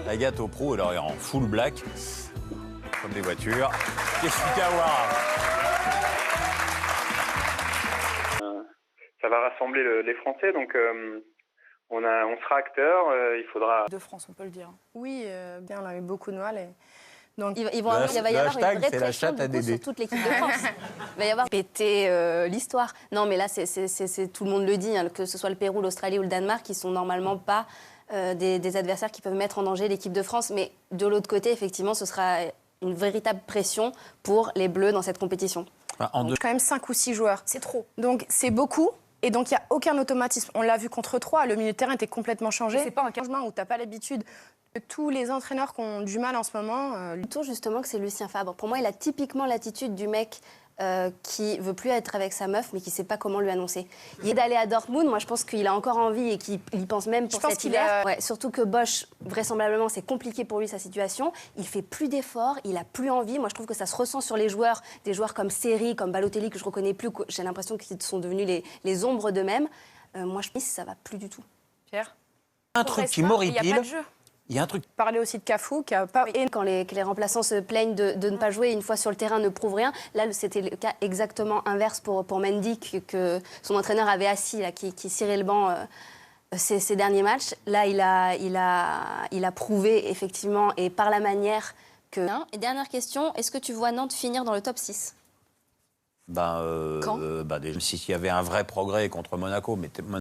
Agathe au pro, alors elle est en full black, comme des voitures. Qu'est-ce qu'il y a à voir? Ça va rassembler les Français, donc on sera acteurs, il faudra... De France, on peut le dire. Oui, bien, on a eu beaucoup de mal. Donc, il va y avoir une vraie pression du coup, sur toute l'équipe de France. Il va y avoir péter l'histoire. Non, mais là, tout le monde le dit, hein, que ce soit le Pérou, l'Australie ou le Danemark, qui sont normalement pas des adversaires qui peuvent mettre en danger l'équipe de France. Mais de l'autre côté, effectivement, ce sera une véritable pression pour les Bleus dans cette compétition. Donc, quand même 5 ou 6 joueurs. C'est trop. Donc, c'est beaucoup. Et donc, il n'y a aucun automatisme. On l'a vu contre 3, le milieu de terrain était complètement changé. C'est pas un changement où tu n'as pas l'habitude. Tous les entraîneurs qui ont du mal en ce moment... Plutôt justement que c'est Lucien Fabre. Pour moi, il a typiquement l'attitude du mec qui veut plus être avec sa meuf, mais qui ne sait pas comment lui annoncer. Il est d'aller à Dortmund, moi je pense qu'il a encore envie et qu'il y pense même pour cet hiver. Ouais, surtout que Bosch, vraisemblablement, c'est compliqué pour lui sa situation. Il fait plus d'efforts, il a plus envie. Moi je trouve que ça se ressent sur les joueurs, des joueurs comme Seri, comme Balotelli, que je reconnais plus. J'ai l'impression qu'ils sont devenus les ombres d'eux-mêmes. Moi je pense que ça va plus du tout. Pierre, un truc qui m'horripile. Il n'y a pas de jeu. Il y a un truc. Parler aussi de Cafou, qui a pas... Oui. Quand les remplaçants se plaignent de ne pas jouer une fois sur le terrain, ne prouvent rien. Là, c'était le cas exactement inverse pour Mendy, que son entraîneur avait assis, là, qui cirait le banc ces derniers matchs. Là, il a prouvé, effectivement, et par la manière que... Et dernière question, est-ce que tu vois Nantes finir dans le top 6 ? Quand déjà, s'il y avait un vrai progrès contre Monaco, mais